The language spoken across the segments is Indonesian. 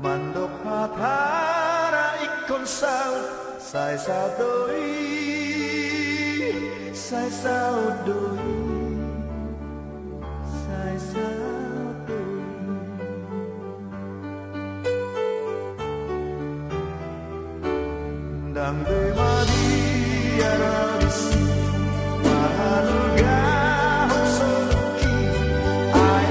mandok hatara ikon sao sai sao doi sai sao doi sai sao doi dang doi madi arabis mahaluga hoksoki ai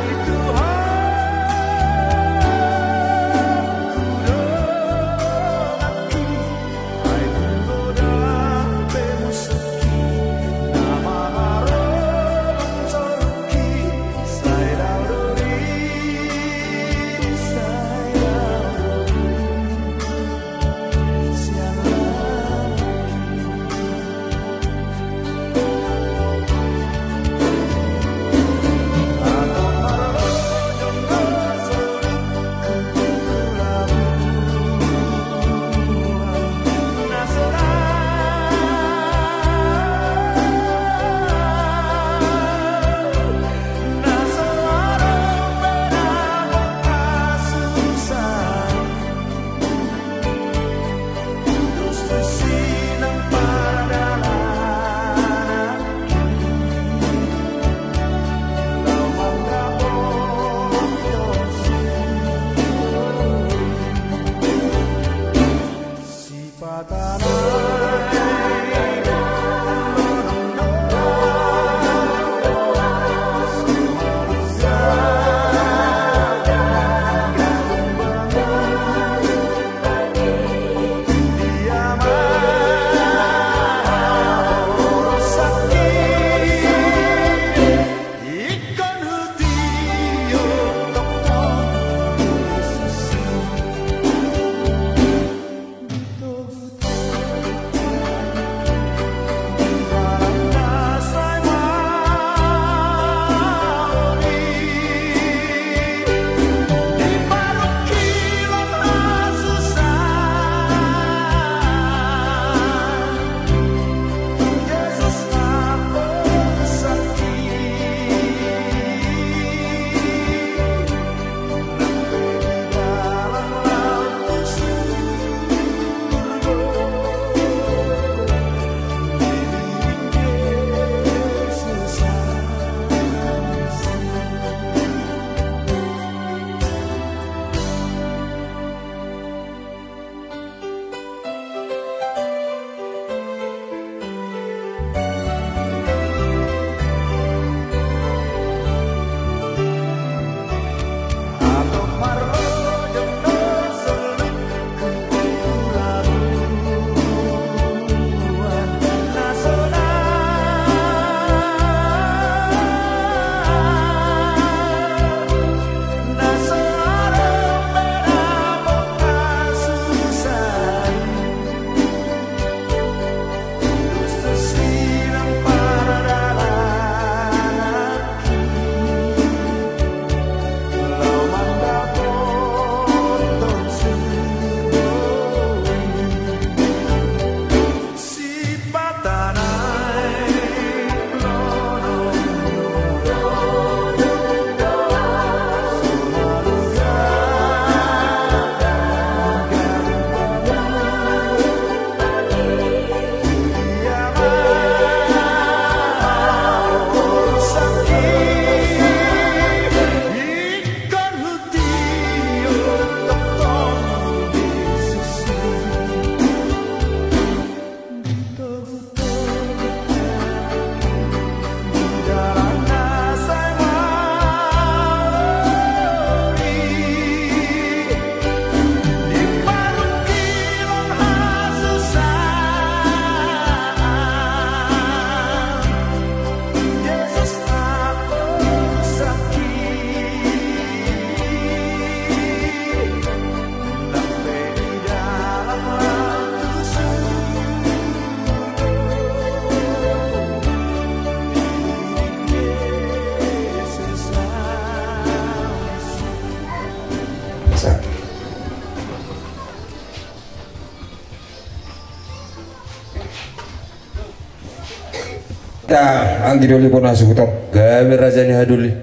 Ta anggidoli pun asukutot gawe rajani haduli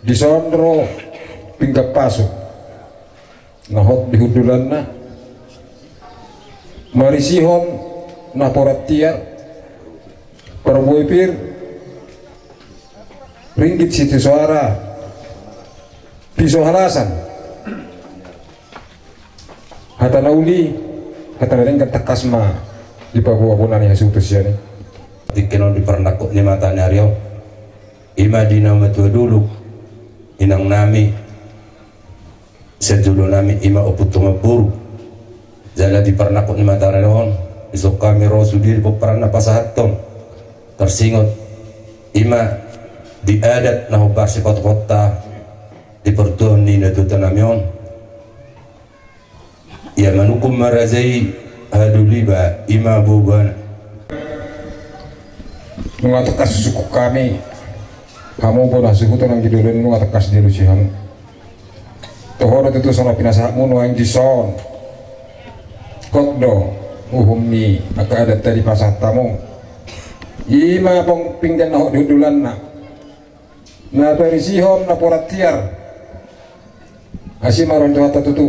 disondro pinggap pasu nahot dihudulan na marisihon na poratiar perbuipir ringgit siti suara piso halasan hata nauli hata naringkat takasma di Papua punani hasutus yani dikenon di pernakuk ni mata nyariau ima dina matua dulu inang nami sedulu nami ima oputuma buru jala di pernakuk ni mata nyariau isok kami rosudir peperan pasahaton tersingot ima di adat nahubar si kota-kota di pertuan ni natutan namion ya manukum marazai haduliba ima bubana mengatekas suku kami kamu pun suku tenang gidulen mengatekas di lucihan tohorot itu sama pinasahmu nuang jison kokdo uhumni maka ada tadi pasah tamu ima pong pinggan nahok dihudulan na perisihon na poratiar asimaron tuh tutu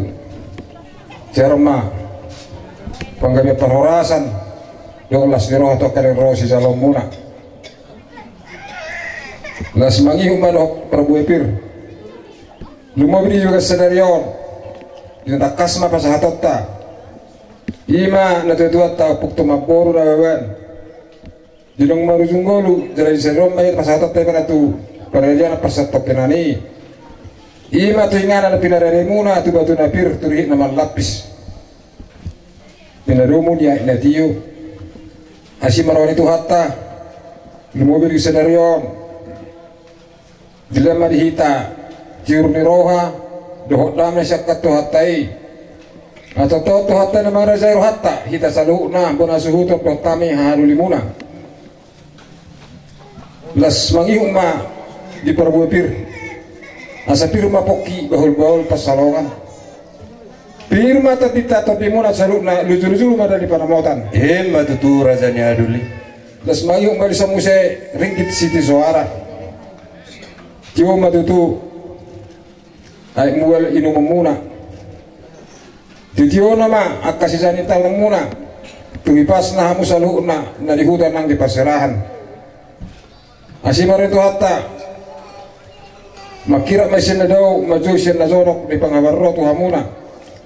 cerma panggabi penhorasan dolas di roh atau kalian rosi salom muna las mangi humano perbuepir lumobri juga sedarion kita kasma pasahatotta ima natutuat ta pukto maboru rawan dinong maruzunggolu jadi serom mayat pasahatotta pada tu perjalanan persatokenani ima tu ingana na pinarare muna tu batu napir turi nama lapis pinarumu dia inatiyo asimaron itu hatta lumobri sedarion dilema dihita ciurni roha dohot dame syakat tuhatai atau tuhatai namara zairu hatta hita saluna bona suhuto potami halulimuna las mangihuma di perbuapir asa pirma poki bahul-bahul pasalongan pirma tatita topimuna saluna lucu-lucu lumada di panamotan hemma tutu razanya aduli las mangihuma di samuse ringgit siti suara jiwa matutu ay mual inu muna titiyo nama akasisani talang muna tumipas na hamu saluhna na dihutan nang di paserahan asimarin tu hatta makira mesin na daw majusin na zorok di pangabarro tu hamuna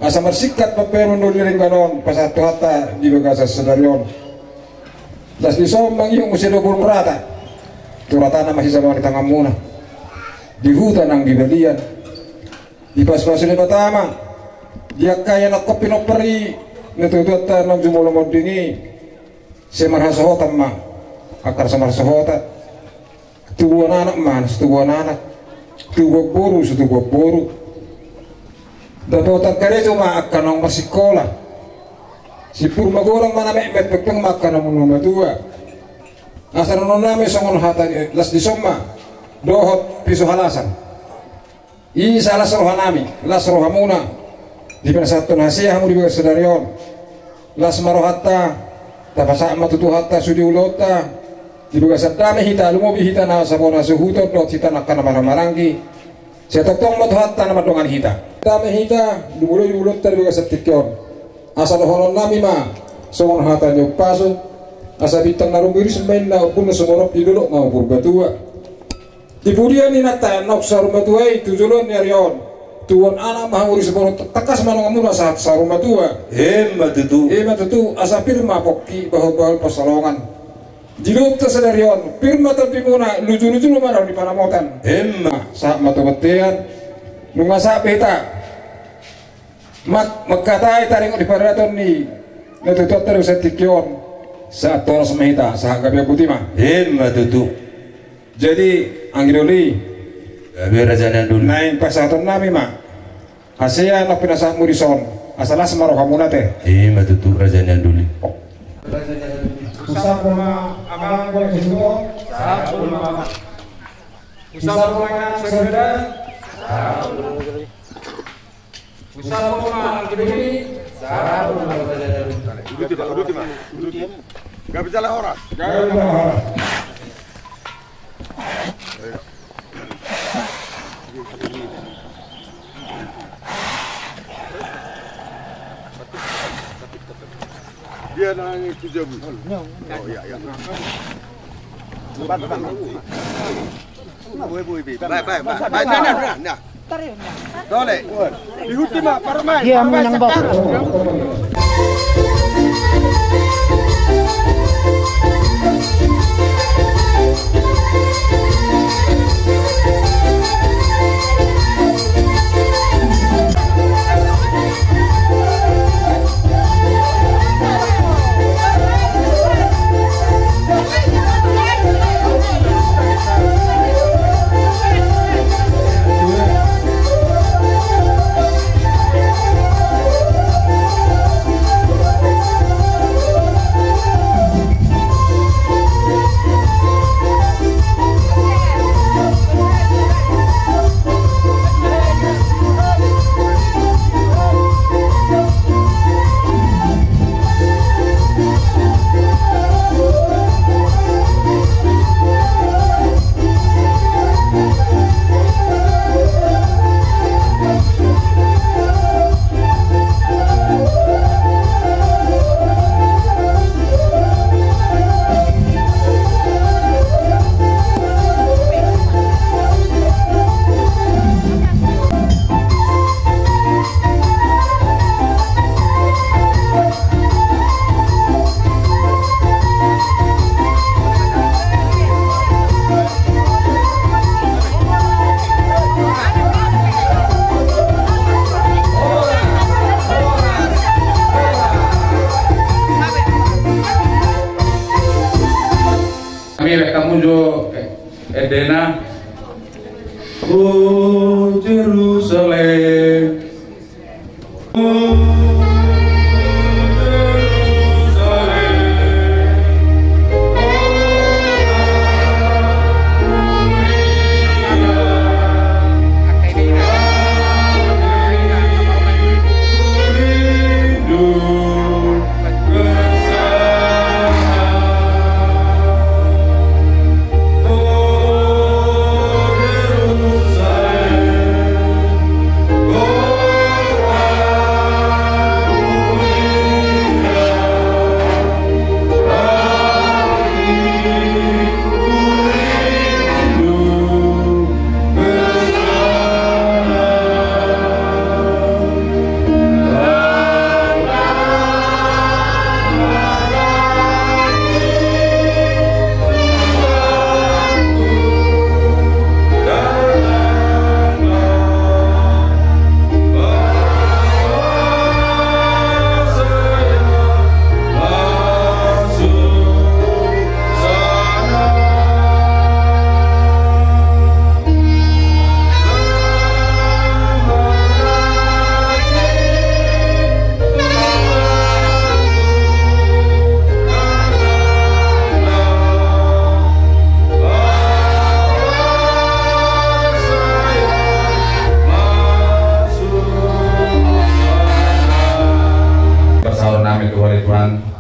asa marsikat paperon do liring ganon pasat tu hatta di bagasa sedarion das disom mangyong musido burmrata turatana masih sama di tangan muna di hutan ang gibalian di pas-pasin pertama dia kaya nak kopi no peri natutuat nang jumulo modingi semar hasohota ma akar samar sohota tubuan anak manas tubuan anak tubuh boru dapat kare cuma akan nang masikola si purma gorang mana mek pekeng makan nang nomor dua asal noname songon hata las disoma dohot piso halasan i salah rohanami las rohamuna di persatuan hasiah hamu di bagas sedarion las marohatta tapasa matutu hatta sudi ulota di bagas sadame hita lumobi hita na sabona suhuto dot hita nakana maranggi setotong matu hatta nama dongan hita dame hita dumulo di ulota di bagas tikyon asal honon nami ma songon hatta nyok paso asa bitang narumiri semen na upun na sumorop di dulu na upur batua Kemudian ini nata nok saruma tuai tujulon nyarion tuan anak mahuri sebelum tekas manong muna saat saruma tua hemma tutu asa pirma poki bahal pasalongan diluk tersedarion pirma tapi muna lucu-lucu lumana di panamotan hemma saat matu-matian nungasa peta makatai taring di paraton ni natutu terus tikyon saat toros mehita saat gabi putima hemma tutu jadi anggidoli gabi razana dulu nain pasaton nami ma hasia nak pinasa murison asalah semaroh hamuna teh hemma tutu razana dulu usah rumah abang boleh disuruh sah rumah usah rumah segera usah rumah anggidoli sah rumah Duduk Gak bisa lah orang. Dia nanya kerja bu. Oh iya iya. Baik. Dole. Di ultima parmai. Dia menang bos. Kamujo Edena, oh Jerusalem,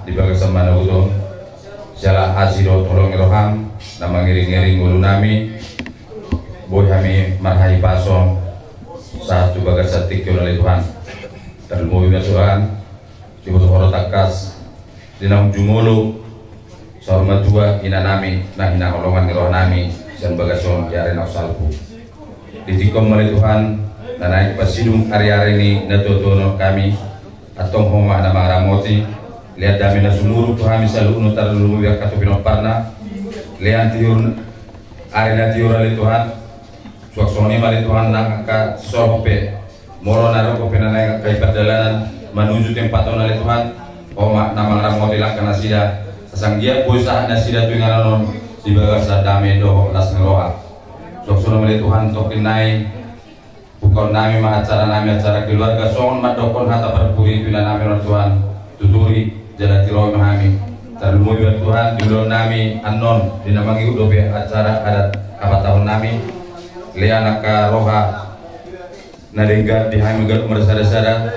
di bagas sembana udo salah asiro tolong roham nama ngiring-ngiring ulu nami boy kami marhai pason satu bagas satik oleh Tuhan terlumui Tuhan dibutuh horo takas dinam jumulu sorma dua ina nami nah ina holongan roh nami dan bagason yare nak salpu ditikom oleh Tuhan dan naik pasidung hari-hari ini natotono kami atong homa nama ramoti lihat dami na sumuru Tuhan misalu unutar lulu biar katu pinoparna lihat tiur arena tiur ali Tuhan suaksoni mali Tuhan nangka sorpe moro naro kopi nanai kai perjalanan menuju tempat ali Tuhan homa nama ramoti lakana sida sasanggia boisa nasida tu ngaranon di bagasa dami doho las ngeroa suaksoni mali Tuhan tokin nai bukan nami ma acara nami acara keluarga songon madokon hata berpuri bila nami Tuhan tuturi jalan tiroy mahami terlumui Tuhan dulu nami anon dinamangi udobe acara adat apa tahun nami lianaka roha naringga dihami gal umar-sada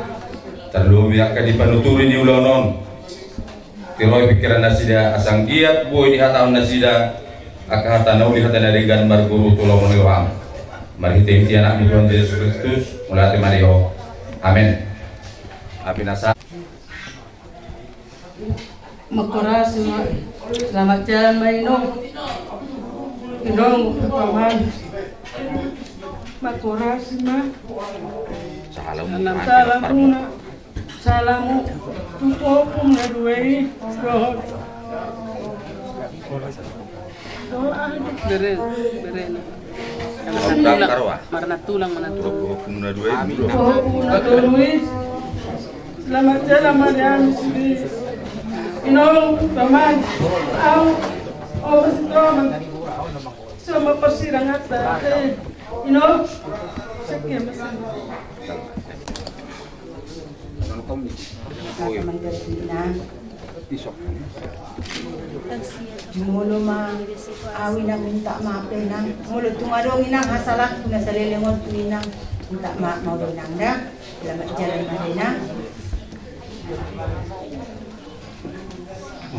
terlumui akan dipanuturi di ulonon tiroy pikiran nasida asang giat boy di hatahun nasida aka hatanau di hatan naringgan marguru tulong meniwam mari hiti anak Tuhan Yesus Kristus mulai Mario amin. Api nasa Makurasi ma. Selamat jalan ma Inong. Inong paman. Makurasi ma. Salamu na. Salamu. Tumpok na duwe. Beren. Marna tulang mana tulang. Selamat jalan Mariam Sudi. Inong paman. Masih sama persirang hata. Inong. Sekian besar. Jumulo ma awi nang minta maaf nang mulut tumadong inang hasalah kuna salelengon tu inang minta maaf mau inang dah selamat jalan Madina.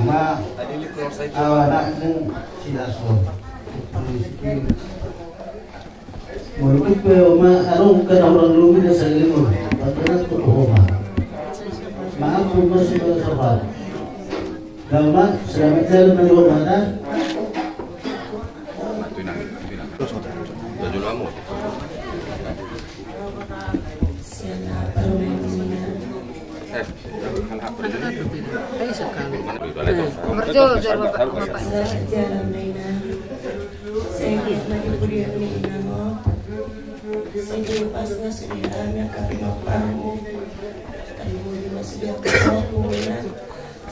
Ma anak mu sila so mulut pe ma arong ka orang lumi na salelengon patana to ma maaf pun masih bersabar. Lama selamat jalan menuju mana?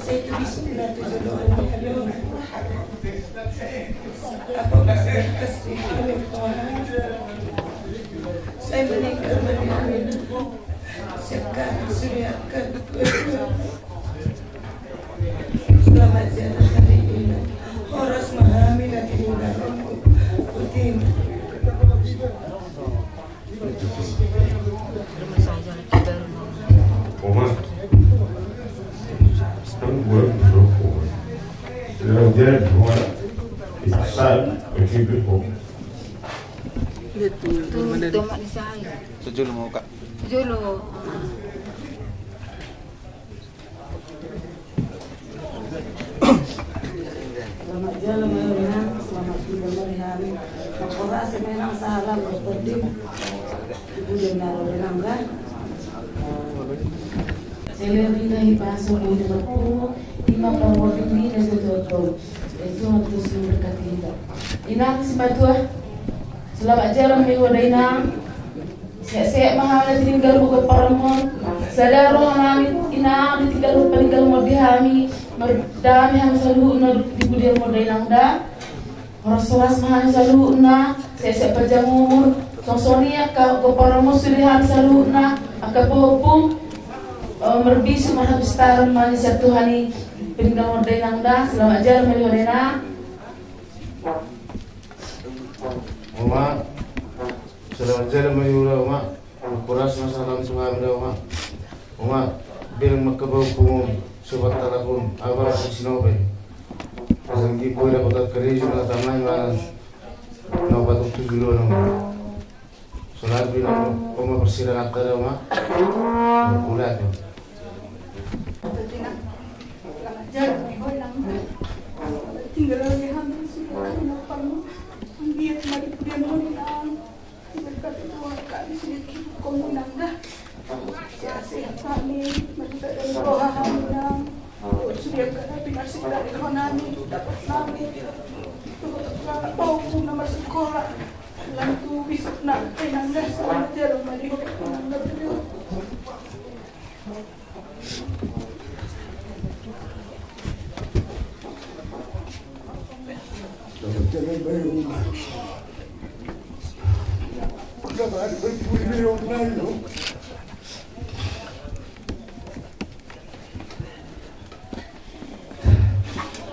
Saya tu bismillah tu doa ni apa maksud kasih saya menikah dengan sekarang sudah akan selamat jalan hari ini orang memahami lagi dengan putin Dia dua iksan begitu. Itu mak di saya. Sejulu mau kak. Sejulu. Selamat jalan Mariam, selamat tinggal Mariam. Makurasi memang salah berperdi. Ibu dan naruh kan. Saya lebih bahasa ini berpuluh. Lima puluh ini dan tutup. Itu harus berkati kita. Inang simpatua. Selamat jalan minggu Inang. Saya mahal tinggal buka paramon. Sadaro kami Inang tinggal peninggal modihami. Merdami ham selalu di budian Inang dah. Rasulullah mahal selalu na. Saya panjang umur. Sosonia kau paramon sulihan selalu na. Akak pohopung. Merbisu mahabis tarum manis Tuhani. Peninggal Inang dah. Selamat jalan minggu Inang. Uma, selamat jalan mayura uma. Kuras masalah sungai uma. Uma, bilang makabau pun sobat talapun abang sinobe. Pasanggi pun dapat kerja na tamai malas. Nabat untuk dulu nama. Solat bilang uma bersirah akar uma. Kulat. Jalan minggu Inang. Tinggal lagi hamil sudah kenapa dia mari kemudian menang berkat keluarga di sini komunang dah sehat kami mereka dari doa menang sudah kami nasib dari konani dapat kami bau nama sekolah lantu bisa nak tenang dah selamat jalan mari menang dah beliau. Jangan bayar Dapat berpuluh orang lalu.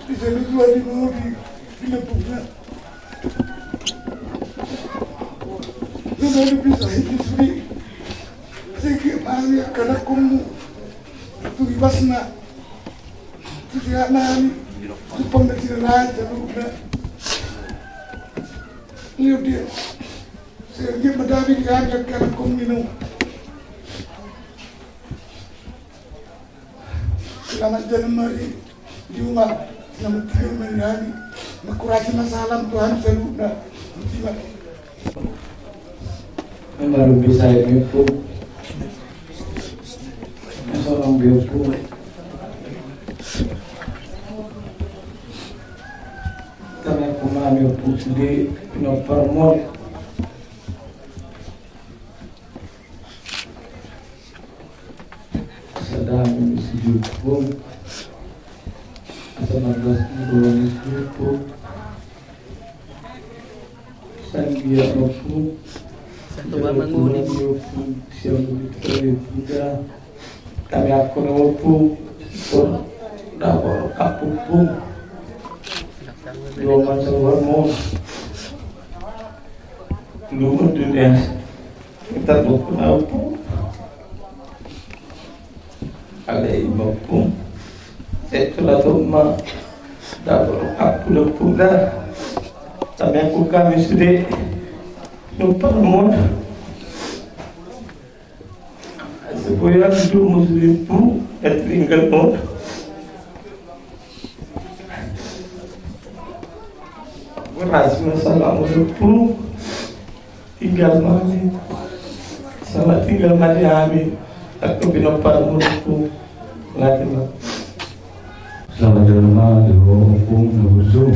Di sana dua di Mori, di Lepungnya. Lalu bisa hidup sendiri. Saya kemarin karena kamu tu ibasna, tu tidak nani, tu pengertian aja lu dah. Lihat dia. Sergi madami gagak karena kau minum. Selamat jalan mari. juga nama Tuhan menjadi makurasi masalah Tuhan seluruhnya. Baru bisa itu seorang biopu kami aku mengambil biopu di Pinopermon sedang sejupung 18 biopu Sangia Rofu Tuhan menguni siang Buddha kami aku Rofu dapat kapupung dua macam hormon dulu dunia kita buku apa ada ibu pun setelah rumah dapat aku lepuga kami aku kami sudah lupa mon supaya hidup muslimku dan tinggal mon beras masalah muslimku tinggal mati sama tinggal mati amin aku binopar muslimku ngatim selamat jalan hukum nuzu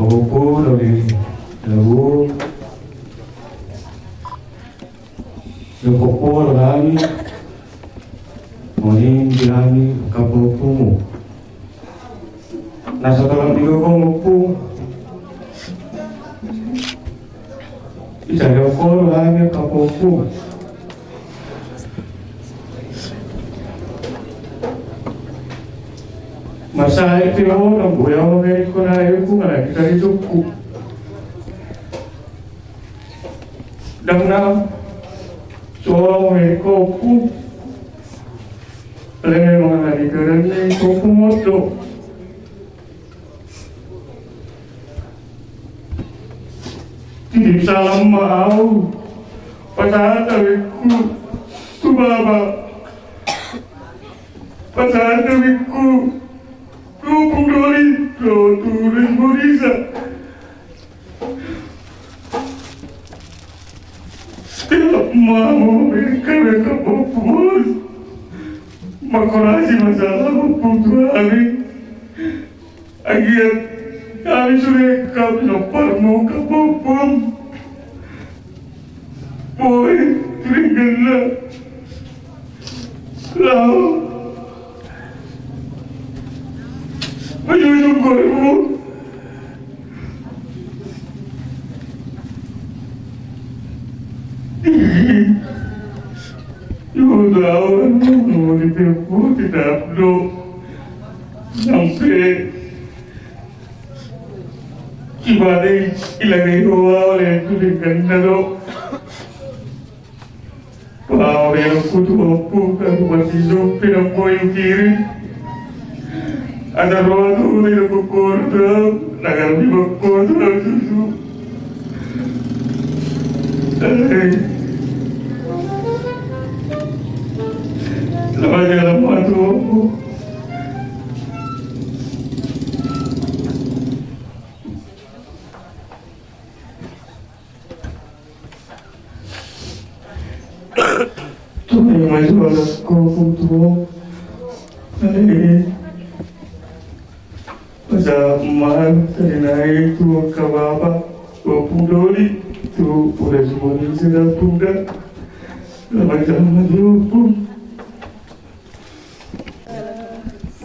hukum dari lalu Yokoko lagi Moning bilani kapupumu Nasa talang digogongku Isa yoko lagi kapupu Masa itu ya orang gue yang Amerika na ayoko nga kita dituku Dangna seorang Amerikaku Lagi mengenai kerana Amerikaku moto Tidak salah mau Pasahan tawiku Tu baba Pasahan tawiku $20 tulis Morisa mau mereka kapopos makurasi masalah putu kami agiat kami sudah kami noparmu kapopom boy ringgana lau mayuyong kormo Yudawan mau ditipu tidak perlu sampai kibali ilagay huwa oleh itu dengan nado pao yang kutu kan masih zoom pinamboy kiri ada ruang tu ni bukur tu nagar di bukur tu susu Selamat jalan matu Tuh yang masih balas kau tu Masa emak tadi naik tu ke bapa $20 tu udah semua ni sudah pundak Selamat jalan matu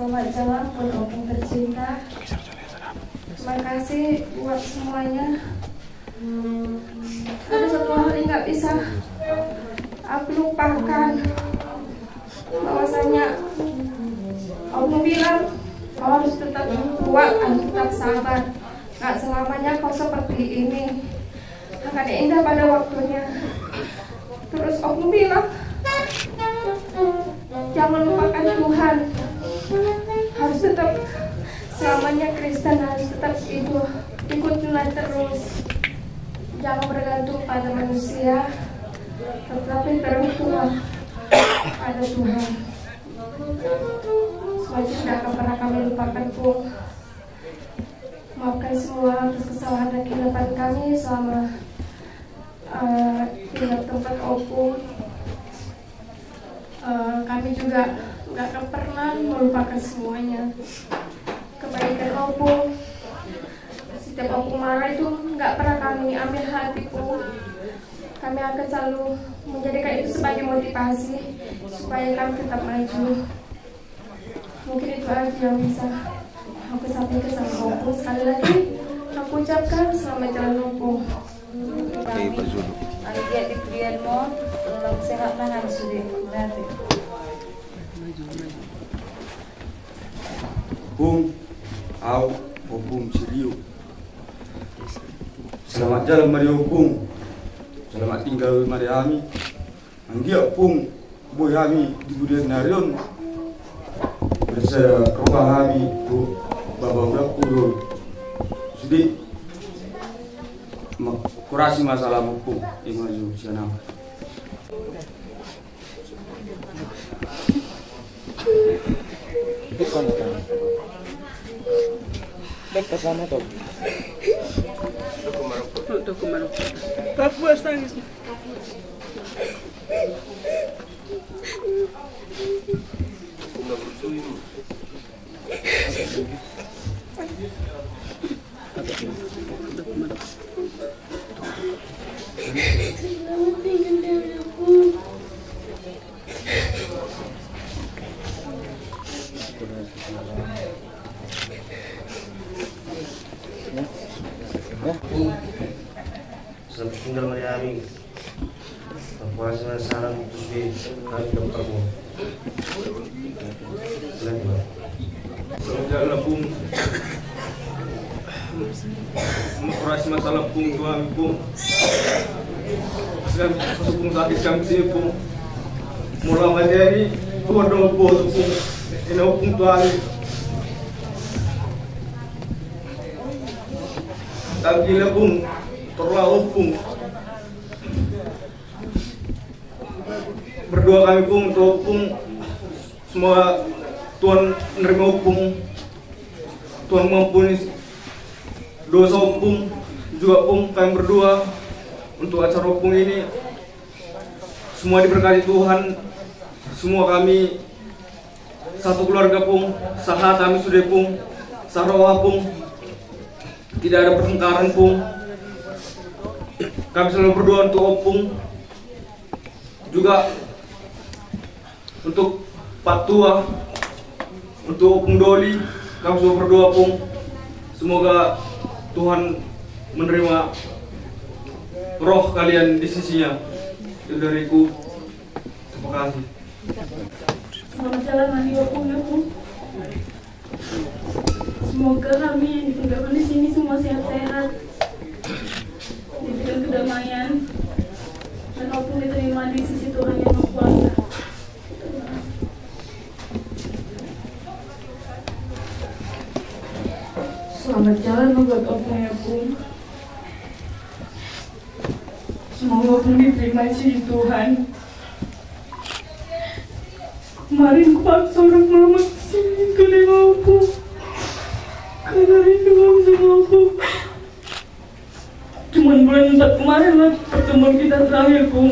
Selamat jalan buat opung tercinta. Terima kasih buat semuanya. Ada satu hal yang nggak bisa aku lupakan, bahwasanya Allah bilang kau harus tetap kuat, harus tetap sabar. Nggak selamanya kau seperti ini, akan indah pada waktunya. Terus Allah bilang jangan lupakan Tuhan, harus tetap selamanya Kristen, harus tetap ikutilah terus, jangan bergantung pada manusia, tetapi tergantung pada Tuhan. wajib tidak akan pernah kami lupakan Pung. Maafkan semua atas kesalahan dan kehidupan kami selama tinggal tempat Opung. Kami juga nggak akan pernah melupakan semuanya. Kebaikan Opung, setiap Opung marah itu nggak pernah kami ambil hati Pung. Kami akan selalu menjadikan itu sebagai motivasi supaya kami tetap maju. Mungkin itu aja yang bisa aku sampaikan sama Opung. Sekali lagi aku ucapkan selamat jalan Opung. Aligia di Prianmo, tolong sehat mana sudah nanti. Bung, au, Bung Siliu. Selamat jalan Mario Bung. Selamat tinggal Mario Ami. Anggia Bung, boy Ami di Budian Narion. Bersama Roba Ami, Bu Babang Dapur. Sedih. Kurasi masalah hukum imaju sana. Selamat tinggal Maria Ami. Puasa salam terus di kami tempatmu. Selamat jalan Bung. Menguras masalah Bung tuan Bung. Sedang Bung sakit kami sih Bung. Mula menjadi tuan dong Bung. Ini Bung tuan. Tak gila Bung. Terlalu Bung. Berdoa kami Bung untuk Bung. Semoga Tuhan menerima hukum, Tuhan mengampuni dosa hukum juga Pung. Kami berdoa untuk acara hukum ini semua diberkati Tuhan, semua kami satu keluarga Pung, sahat kami sudah Pung, sarawah Pung, tidak ada pertengkaran Pung. Kami selalu berdoa untuk Opung, juga untuk Pak Tua, untuk Opung Doli. Kami selalu berdoa Pung, semoga Tuhan menerima roh kalian di sisinya. Itu dariku. Terima kasih. Selamat jalan Mandi Opung ya Pung. Semoga kami yang ditinggalkan di sini semua sehat-sehat, diberikan kedamaian, dan Opung diterima di sisi Tuhan yang Maha Kuasa. Selamat jalan buat Opung ya Pung. Semoga Opung diterima di sisi Tuhan. Kemarin paksa orang mama kesini ke lima Opung karena rindu sama Opung. Cuman bulan 4 kemarin lah pertemuan kita terakhir Pung.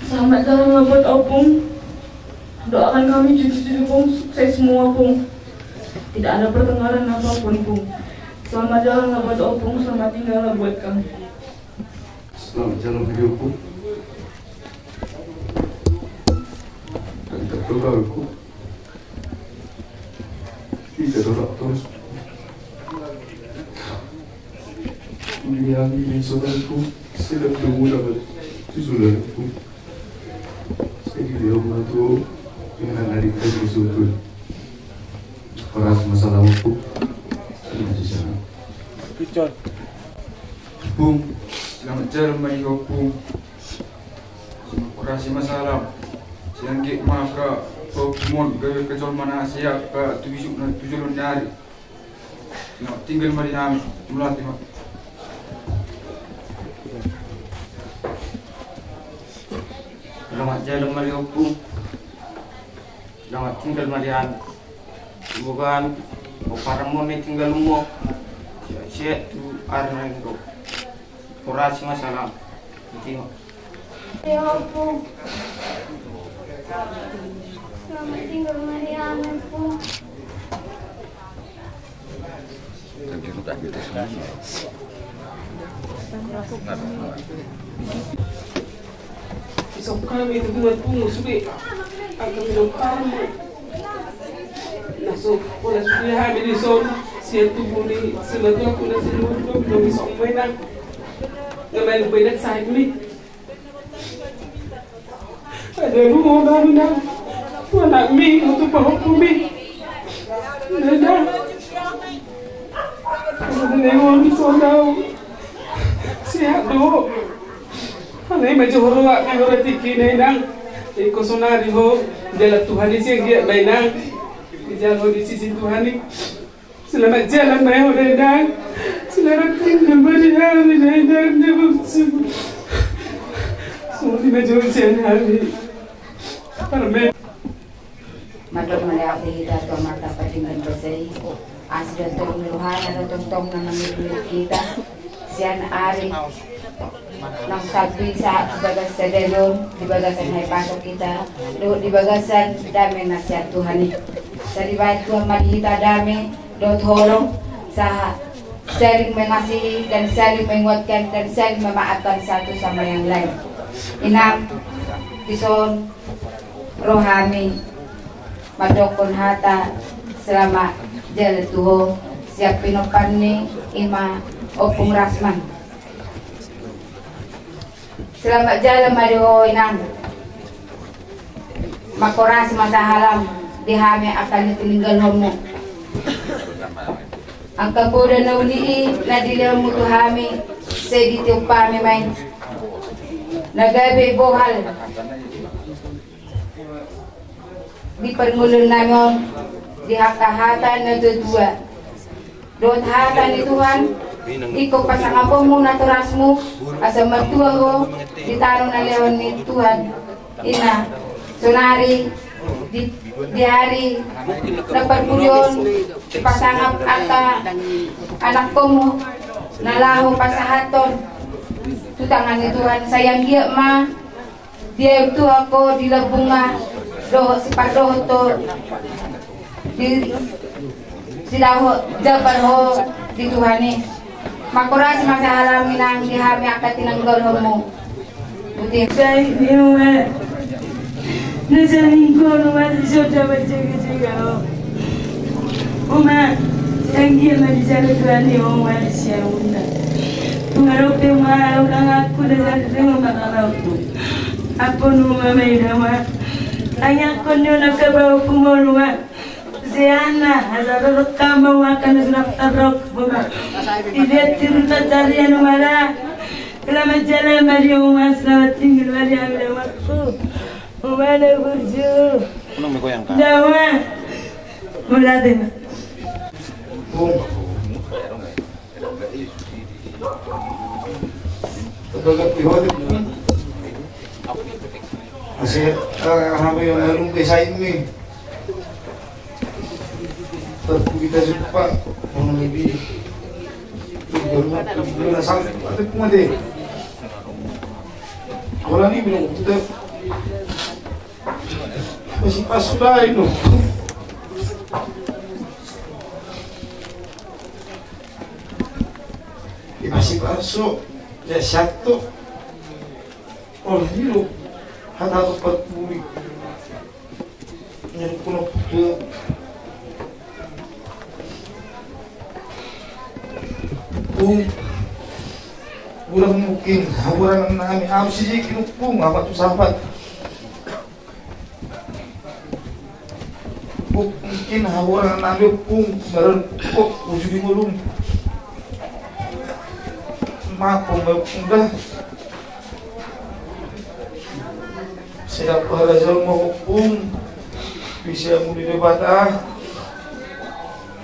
Selamat jalan buat Opung. Doakan kami cucu-cucu Pung sukses semua Pung. Tidak ada pertengkaran apapun Pung. Selamat jalan buat Opung, selamat tinggal buat kami. Selamat jalan video Pung. Dan terdoaku tidak doa terus. Mengiangi di saudaraku sedang bermula susulanku. Saya dia mengatur dengan adik kami susul. Keras masalah hukum ada di sana. Bung, selamat jalan main Opung. Keras masalah. Siang gig maka Pokemon gawe kecol mana Asia ke 7 nyari. Tinggal mari kami melatih. Selamat jalan mari Opung. dapat tinggal malian bukan para moni tinggal umum siap tu arna itu kuras masalah itu ya Opung selamat tinggal malian Opung. Isang kami itu buat pungu subi akan minum kamu. Nasuk wala subi hamil ison siya tubuli sila tu aku na sinulog nung isang mainang ngayon mainang sa mi. Ada rumah namin na wala mi untuk pahok mi. Nada. Nengon sondaw siya do. Anay medyo hurwa kay horatiki na inang iko sonari ho dela Tuhan siya giya bainang dijalo di sisi Tuhan selamat jalan may ho inang selamat tinggal barihan na inang so di medyo siya namin parme madog maliak di kita to mata patinggan bersih asli tong luhan atau tong na namit kita siyan ari nang sabi sa bagasan delon di bagasan hay pasok kita do di bagasan dami na siya Tuhan sa riwayat Tuhan malihita dami do tolong sa saling mengasihi dan saling menguatkan dan saling memaafkan satu sama yang lain. Inam tison rohami madokon hata selama jalan Tuhan siap pinopan ni ima Opung Rasman. Selamat jalan mariho inang makoras masa halam dihame akan ditinggal homo ang kaboda na uli na dilaw mo tuhami sa dito pa may nagabi bohal di perngulun namin di hakahatan na dudua doon hatan ni Tuhan ikaw pasangapong mo na turasmo asa magtuwa ko ditanong na leon ni Tuhan ina sunari di hari nagpagpulyon pasangap ata anak ko mo nalaho pasahaton tutangan ni Tuhan sayang dia ma dia itu ako dilabunga doho si padoho to di sidaho jabar ho di Tuhan ni makuras masa halam minang dihami akan tinanggal mo buti say niwa nasa lingkod naman siya dapat jaga-jaga uma tangi na dijala Tuhan ni uma siya una pengaruh pengaruh kang aku dah terima makarau tu apa numa may nama ayah konyo nakabaw kumulunga Ziana, hazarul kama wakan sunap tarok buka. Idet tirta tarian mara. Selamat jalan Mariam, selamat tinggal Mariam dan waktu. Umana burju. Dawa. Muladin. Asyik hamil yang baru kesain ni. Kita suka mengelibih belum asal ada pun ada orang ni belum kita masih pas sudah itu masih pasuk ya satu orang ni lu harus berpuli yang punya ulang mungkin haburan nami harus sih kinupung apa tuh sahabat mungkin haburan nami pung baru kok ujung mulung maaf udah siapa razal mau pung bisa mudi debatah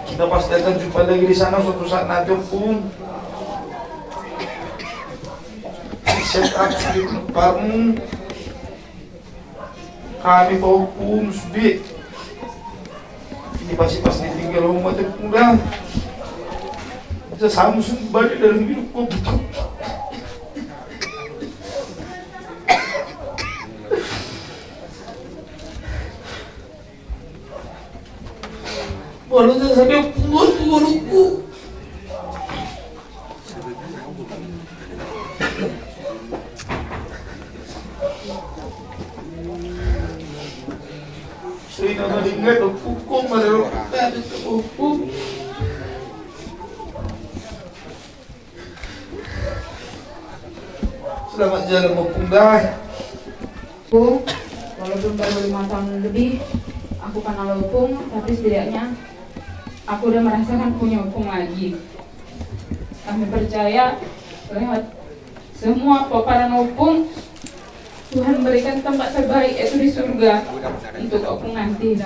kita pasti akan jumpa lagi di sana suatu saat nanti pun set up di parmu kami pun sudah Ini pasti pas ditinggal rumah itu udah bisa Samsung balik dalam hidupku. Walau saya sampai puluh-puluhku. Saya nak ingat hukum ada ada hukum. Selamat jalan Opung dah. Bu, walaupun baru 5 tahun lebih aku kenal Opung, tapi setidaknya aku udah merasakan punya Opung lagi. Kami percaya lewat semua paparan Opung, Tuhan berikan tempat terbaik yaitu di surga untuk Opung nanti.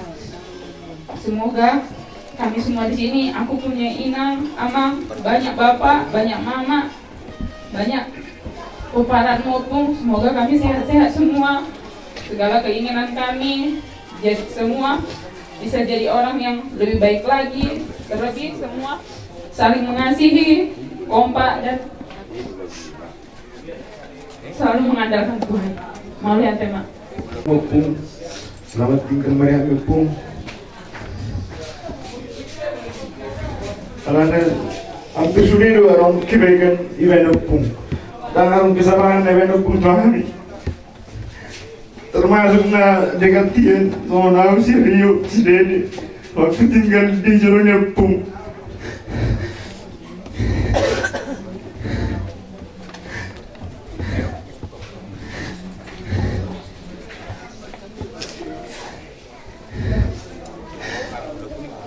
Semoga kami semua di sini, aku punya Inang, Amang, banyak bapak, banyak mama, banyak paparan Opung. Semoga kami sehat-sehat semua. Segala keinginan kami jadi semua bisa jadi orang yang lebih baik lagi. Terlebih semua saling mengasihi, kompak dan selalu mengandalkan Tuhan. Mau lihat tema Opung, selamat tinggal meriah Opung. Karena hampir sudah dua orang kebaikan event Opung dan orang kesalahan event Opung kami termasuk na dekat tian nona si Rio si Dede waktu tinggal di jalannya Opung.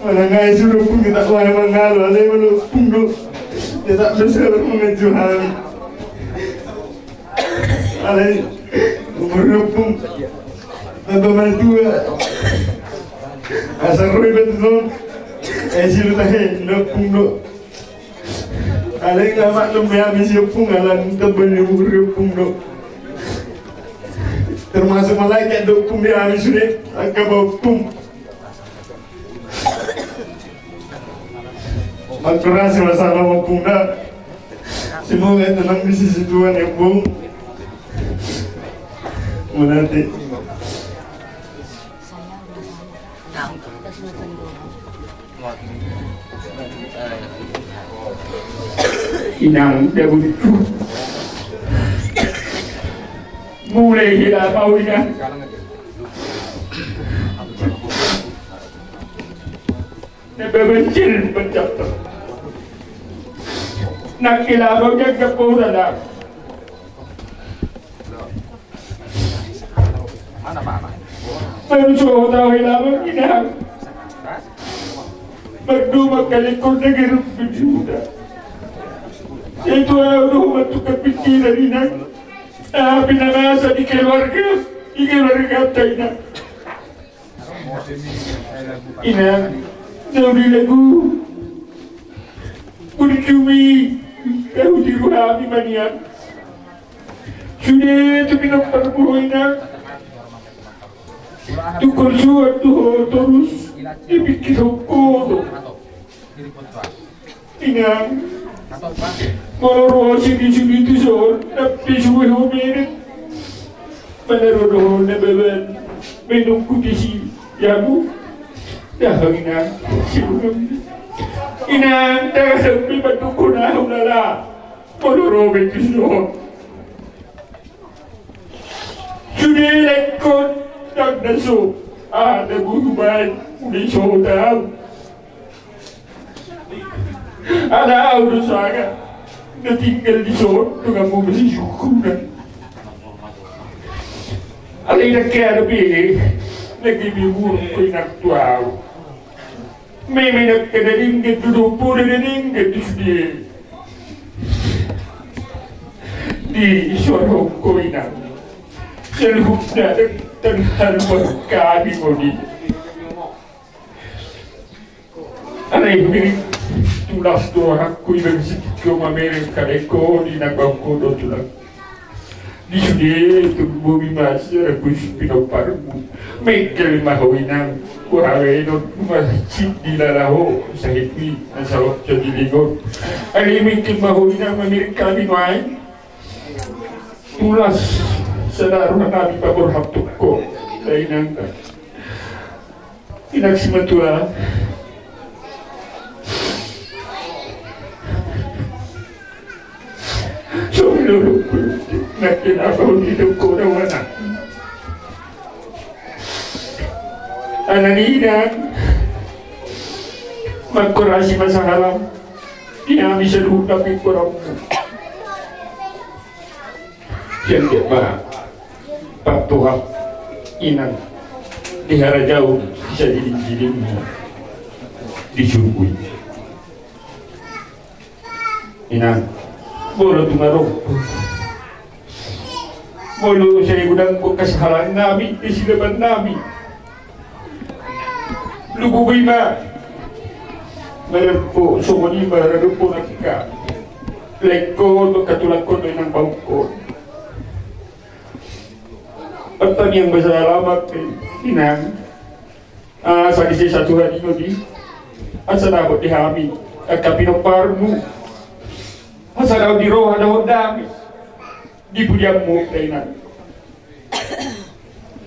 Mana suruh pun kita mana mengalu, ada yang Opung do, dia tak besar mengejual. Ada umur Opung, apa mantua, asal roy betul, silu tahe Opung do. Ada yang lama lembih habis Opung, alam terbeli umur Opung do. Termasuk malaikat do Opung dia habis sudah, agak Opung. Maturasi masalah Opung dah. Semoga tenang di sisi Tuhan ya Bung. Menanti. Inang dahulu. Mulai hilang mau inang. Nebebencil mencatat. Nak ilabang yang kapura na. Pensuo tahu ilabang inang. Berdua kali kau negeri berjuda. Itu rumah tukar pikiran inang. Tapi namasa di keluarga inang. Inang, nauri lagu. Kurcumi. Kau di rumah kami manian. Sudah itu minum perburuan inang. Tukar suat tuh terus dipikir hukum. Inang. Kalau rosi di sini itu soal, tapi suwe homerit. Menerodoh nebeban minum kutisi yabu. Dah inang. Inang tak sampai bantu kuna ulala. Kalau itu soal. Sudah lekon tak naso. Ada buruan udah soal. Ada urus saya. Dia tinggal di soal dengan mobil syukuran. Ada yang kaya lebih lagi bibur pinak tuau. Memang nak kena ringgit duduk pura dan ringgit di di sorong koinak. Seluk dah terhal berkali bodi. Ada yang bilik tulas doa aku yang sedikit Amerika eko di nagangko do tulang. Di sini tu bumi masih aku pinau parmu. Mekel mahawinang Kuhagai nun masjid di lalaho sa hitwi na salok sa dilingon. Aliming kimahuli na mamirik kami noay. Tulas sa naroon namin paborhaptok ko. Dahil nang inagsimatua. So, nilulog na kinakaw dito ko na wala. Ananinan, magkurasi masahalam, inami sa luhut na pingkurang mo. Yan di ba, pagtuhap, inang, diharajaw sa diling-diling mo, disurguy. Inang, bolo tumarong. Bolo sa igudang ko kasahalan namin, isilaban namin. Lubugay ma, meron po, sumuni meron po nakika. Like ko, katulad ko doon ng bawang ko. At taniyang masalamat kay Inang, sa kasi sa Tuhan ino di, at sa nabot di hami, at kapinopar mo, at sa daw di roha daw dami, di po diyan mo kay Inang.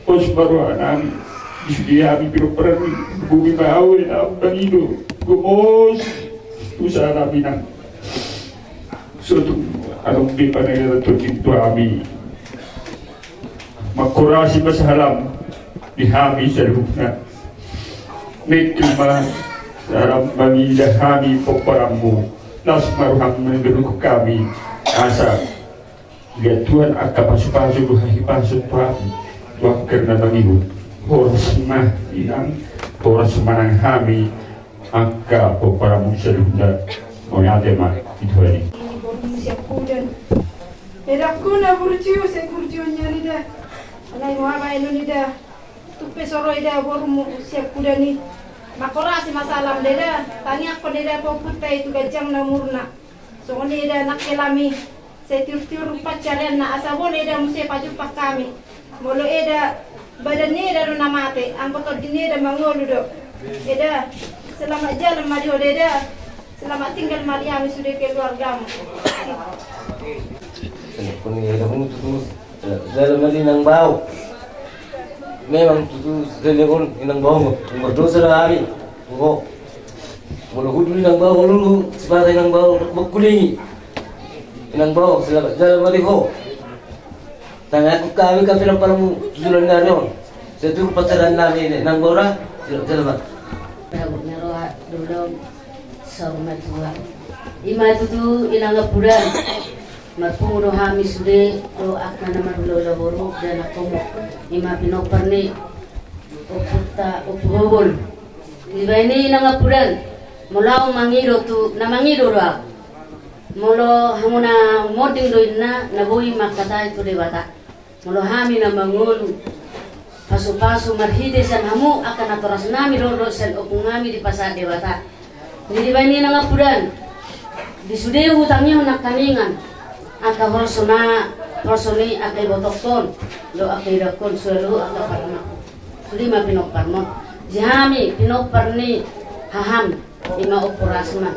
Os baruhan namin. Di kami pinupran bumi maawin ang Panginoon gumos usaha namin ang so anong di pa nagalatot ito kami magkurasi masahalam di kami sa lukna may kilma sa harap mangilah kami pagparambo nas maruhang menurut kami asa lihat Tuhan akan pasok-pasok hahipasok kami Tuhan karena Panginoon oras mah inang oras manang kami angka po para musalunda o yate mah itu ini. Siap kudan. Erakku na burju se kurjunya nida. Alai muaba inu nida. Tupe soro ida borum siap kudan ni. Makorasi masalam deda. Tani aku deda po putai tu gajang na murna. So oni ida nak kelami. Se tiur-tiur pacaran na asabon ida musi paju pak kami. Molo ida badannya dah nak mati, angkot ini dah mangolu dok. Eda, selamat jalan mari eda, selamat tinggal mari kami sudah keluarga. Kuni eda pun tu dalam mari nang bau. Memang tu selengon nang bau, berdosa dah hari. Oh, mula hudu nang bau lulu, sebagai nang bau berkulingi. Nang bau selamat jalan mari ho. Tangan aku kami film paramu tujuan narion. Satu pasaran namin nang bora selamat. Bagusnya roh dulu sama tua. Ima tu inang bulan. Mapungudo kami sudah do akna nama dulu laboro dan aku ima pinopar ni oputa opubol. Iba ini inang bulan. Mula mangiro tu namangiro roh. Molo hamuna moding doina nabui makata itu dewata. Molo hami na mangulu pasu-pasu marhide san hamu akan atoras nami do san opungami di pasar dewata. Jadi bani na ngapudan di sude hutangnya nak kaningan aka horsona horsoni akai botokton do akai dakon suelu aka parma. Sudi ma pinoparmo. Jihami pinoparni haham ima operasma.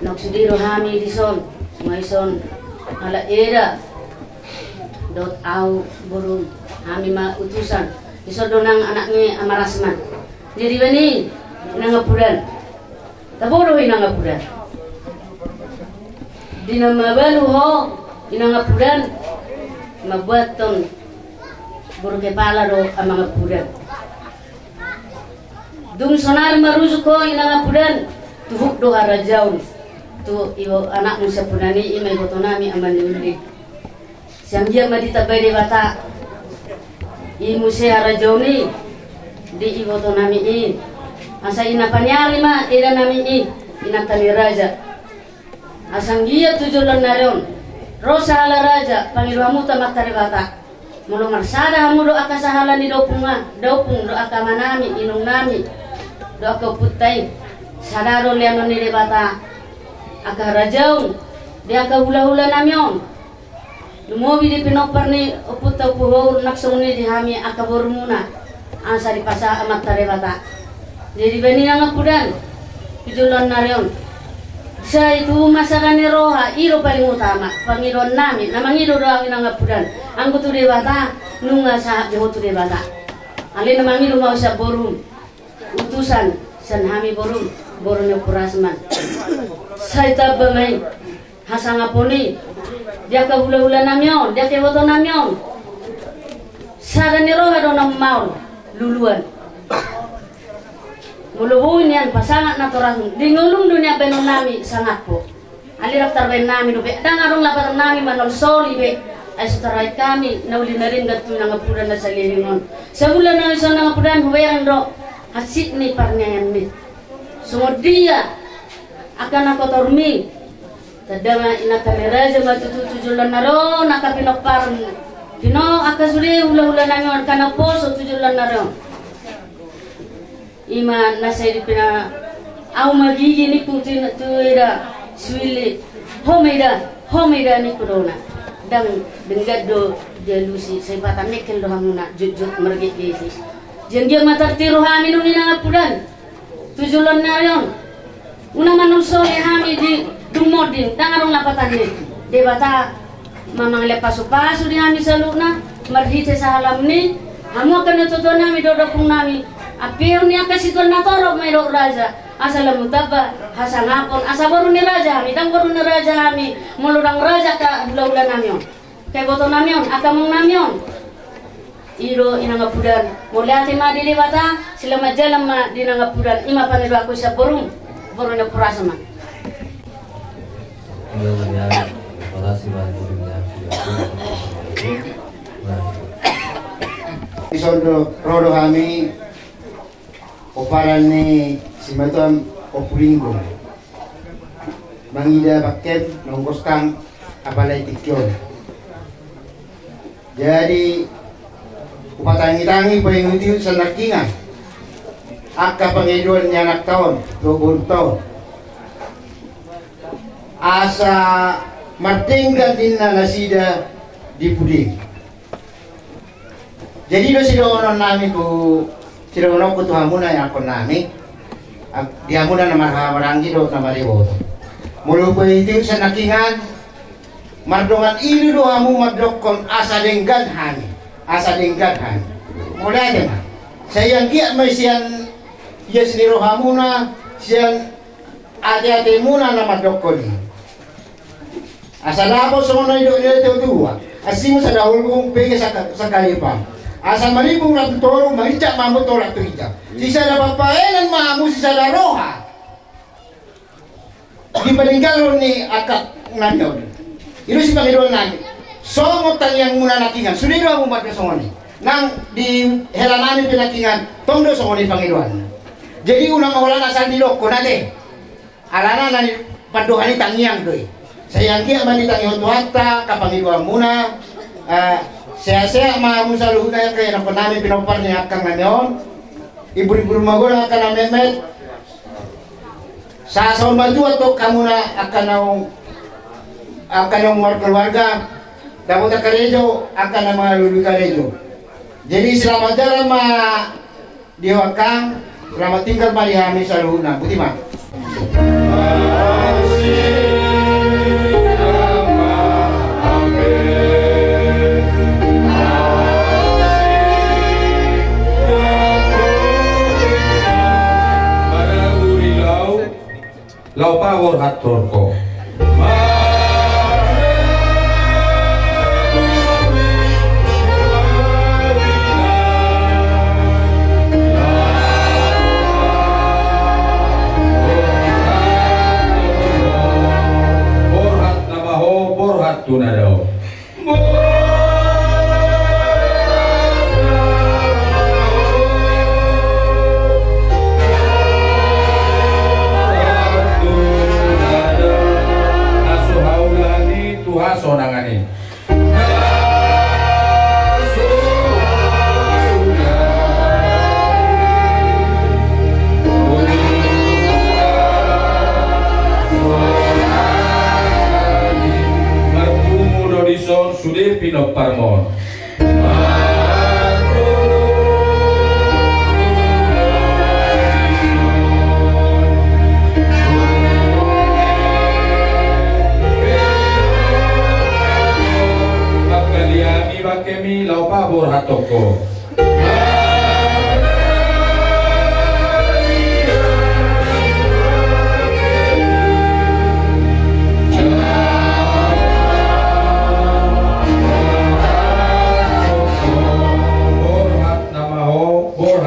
Nok sudiro hami dison maison ala era dot au burung kami ma utusan disodonang anaknya amarasman jadi bani nangapudan taboro nangapudan dinamabalu ho nangapudan mabuaton buru kepala do amangapudan dung sonar maruzuko nangapudan tuhuk do harajaun tu iwo anak musa punani imai botonami amani siang dia madita bay dewata imu se harajauni di iwo tonami in asa ina panyari ma ida nami in ina tali raja asang dia tujulan narion rosa ala raja pangiluamu tamak taribata mulu marsada hamu do akasahala ni dopunga dopung do akamanami inung nami do akaputai sadaro lianon ni debata aka rajaun dia aka hula-hula namyon lumobi di pinopar ni oputa puhur naksong ni di hami aka bormuna asa di pasa amat tarebata. Jadi bani nangapudan pijulon narion. Sa itu masakan roha iro paling utama pangiron nami namang iro doang nangapudan. Angku tu debata nunga sahab jeho tu debata. Ali namang iro mau sa borum utusan sanhami borum borumnya kurasman. Saita bamai hasangaponi dia ka hula-hula namyon dia ke foto namyon. Sagan roha do nam mau luluan. Mulubuin yan pasangat na torang dingulung dunia benon nami sangat po. Alirap tarben nami do be dangarong lapat nami manol soli be ay sutaray kami nauli na rin gatu na ngapudan na sa liringon. Sa bulan na isa na ngapudan huwayang do hasit ni parnyayan mi. Sumod dia akan ako tormi. Tadama inakameraja matutujulan na ron nakapinokpar. Pino akasuri hula-hula nami kana poso tujulan na ron. Ima nasa pina au magigi ni kutin tuida suili homida ni corona dang dengat do jelusi saya patah mekel do hamuna jujut mergit gisi jendia mata tiru hami nuni na pudan tujulan nayon una manungso hami di dumodin dangarong lapatan ni debata mamang lepasu-pasu di hami saluna marhite sa halam ni hamu akan natutuan nami dodokung nami apir ni akasituan natorok mero raja asal mutaba hasangapon asa baru ni raja kami dang baru ni raja kami mulurang raja ka hula-hula namyon kay boto namyon akamong namyon iro inangapudan mulati ma dili bata sila majalam ma dinangapudan ima panido ako sa borum na kurasama. Isondo rodo kami oparan ni simatuan opulingo mangida paket nongkoskan apalay tikyon jadi upatangi-tangi pahinguti sa nakingan akka pangiduan niya naktaon 20 taon asa martinggan din na nasida di puding jadi do sidoon namin po sidoon ko tuhamuna yang ako namin dihamuna na marhamaranggi do na mariwoto mulu po iti sa nakingan mardongan ilo do hamu madokon asa denggan hani mula na sayang kiat may siyan yes ni rohamuna siyan ate-ate muna na madokon asa labo sono ilo tuwa asimu sa dahul kong pege sa kalipang asal malibong na tutoro, mahicak mamu tolak tu hijab. Sisa na papaenan mamu sisa na roha. Di paninggalon ni akak nanyon. Itu si Panginoon namin. Songot yang muna nakingan. Suniro ang umat na songoni. Nang di helanani pinakingan, tondo songoni Panginoon. Jadi unang mawalan asal diloko nade. Alana na ni panduhani tangyang doy. Sayang kia mani tangyong tuwata, Kapanginoon muna. Saya mamu selalu na kaya na namin pinopar niya akang nanyon. Ibu-ibu magulang akan na memet. Sa saon maju atau kamu na akan na keluarga. Dapat karejo akan na mga lulu karejo. Jadi selamat jalan ma diwakang, selamat tinggal marihami selalu na. Buti ma. Lau pawor hatorko borhat nabaho borhat tunado sonangani marpumu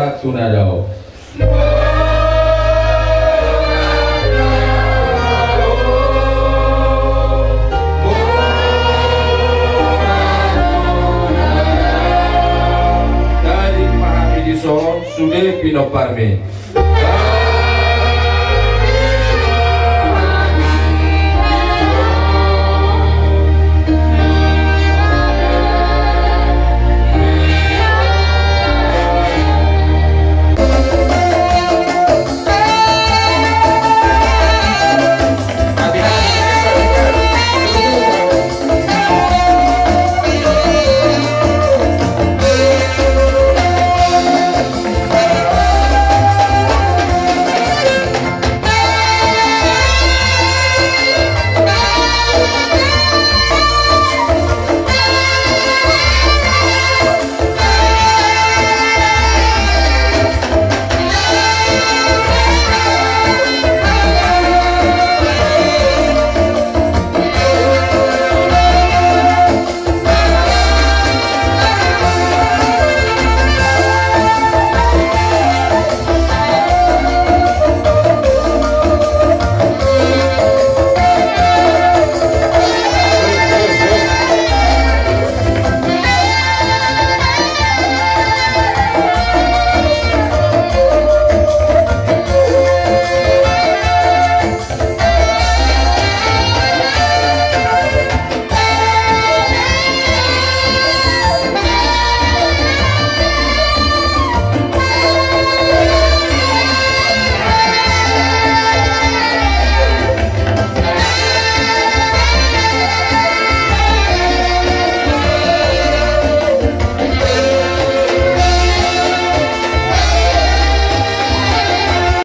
Patunadao. Dari Mahamidiso Sude Pinoparme.